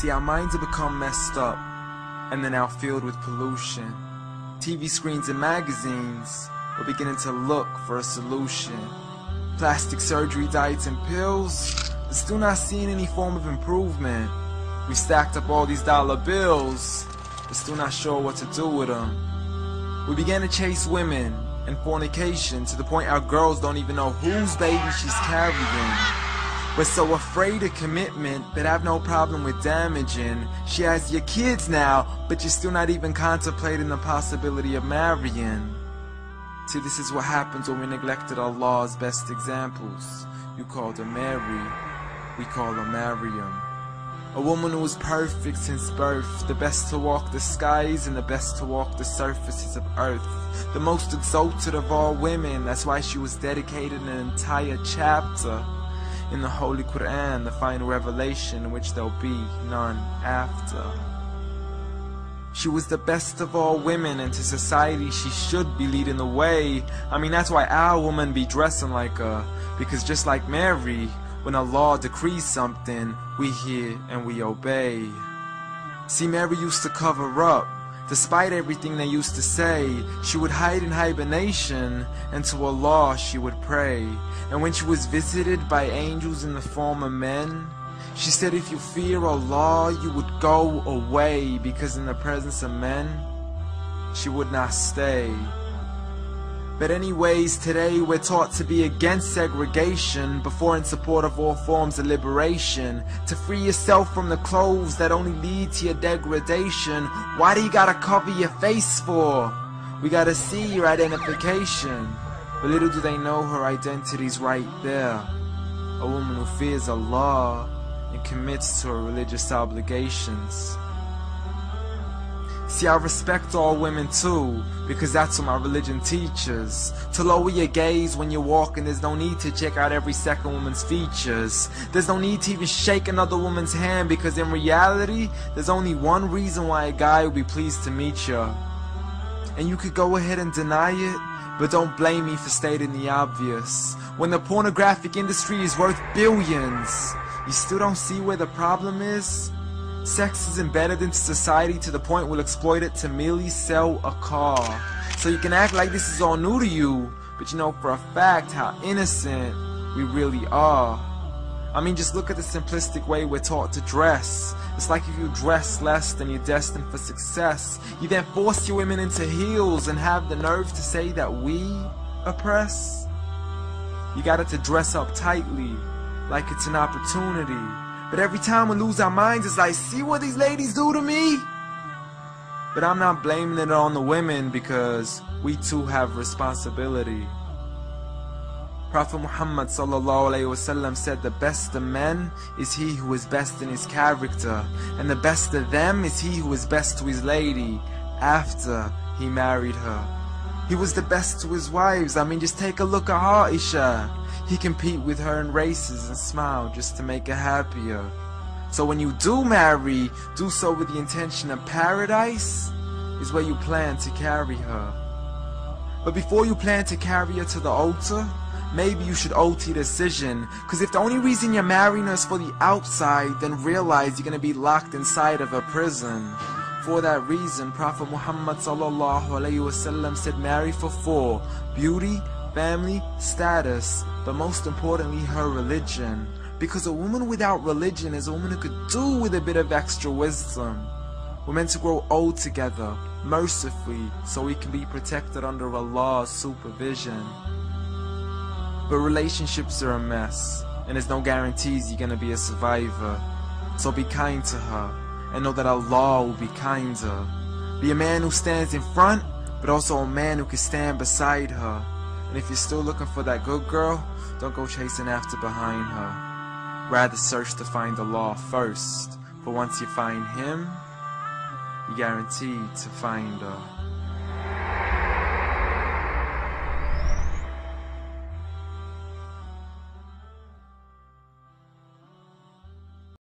See, our minds have become messed up, and they're now filled with pollution. TV screens and magazines, we're beginning to look for a solution. Plastic surgery, diets and pills, but still not seeing any form of improvement. We stacked up all these dollar bills, but still not sure what to do with them. We began to chase women and fornication to the point our girls don't even know whose baby she's carrying. We're so afraid of commitment, but have no problem with damaging. She has your kids now, but you're still not even contemplating the possibility of marrying. See, this is what happens when we neglected Allah's best examples. You called her Mary, we call her Maryam. A woman who was perfect since birth, the best to walk the skies and the best to walk the surfaces of earth. The most exalted of all women, that's why she was dedicated an entire chapter in the Holy Quran, the final revelation in which there'll be none after. She was the best of all women, and to society she should be leading the way. I mean, that's why our women be dressing like her, because just like Mary, when Allah decrees something, we hear and we obey. See, Mary used to cover up. Despite everything they used to say, she would hide in hibernation, and to Allah she would pray. And when she was visited by angels in the form of men, she said if you fear Allah, you would go away, because in the presence of men, she would not stay. But anyways, today we're taught to be against segregation before in support of all forms of liberation. To free yourself from the clothes that only lead to your degradation. Why do you gotta cover your face for? We gotta see your identification. But little do they know her identity's right there. A woman who fears Allah and commits to her religious obligations. See, I respect all women too, because that's what my religion teaches. To lower your gaze when you're walking, there's no need to check out every second woman's features. There's no need to even shake another woman's hand, because in reality, there's only one reason why a guy would be pleased to meet you. And you could go ahead and deny it, but don't blame me for stating the obvious. When the pornographic industry is worth billions, you still don't see where the problem is? Sex is embedded into society to the point we'll exploit it to merely sell a car. So you can act like this is all new to you, but you know for a fact how innocent we really are. I mean, just look at the simplistic way we're taught to dress. It's like if you dress less, then you're destined for success. You then force your women into heels and have the nerve to say that we oppress. You got it to dress up tightly, like it's an opportunity. But every time we lose our minds, it's like, see what these ladies do to me? But I'm not blaming it on the women, because we too have responsibility. Prophet Muhammad ﷺ said the best of men is he who is best in his character, and the best of them is he who is best to his lady after he married her. He was the best to his wives. I mean, just take a look at Aisha. He compete with her in races and smile just to make her happier. So when you do marry, do so with the intention of paradise is where you plan to carry her. But before you plan to carry her to the altar, maybe you should alter your decision. Because if the only reason you're marrying her is for the outside, then realize you're going to be locked inside of a prison. For that reason, Prophet Muhammad ﷺ said marry for 4: beauty, family, status, but most importantly her religion. Because a woman without religion is a woman who could do with a bit of extra wisdom. We're meant to grow old together, mercifully, so we can be protected under Allah's supervision. But relationships are a mess, and there's no guarantees you're gonna be a survivor. So be kind to her, and know that Allah will be kinder. Be a man who stands in front, but also a man who can stand beside her. And if you're still looking for that good girl, don't go chasing after behind her. Rather search to find Allah first, for once you find Him, you're guaranteed to find her.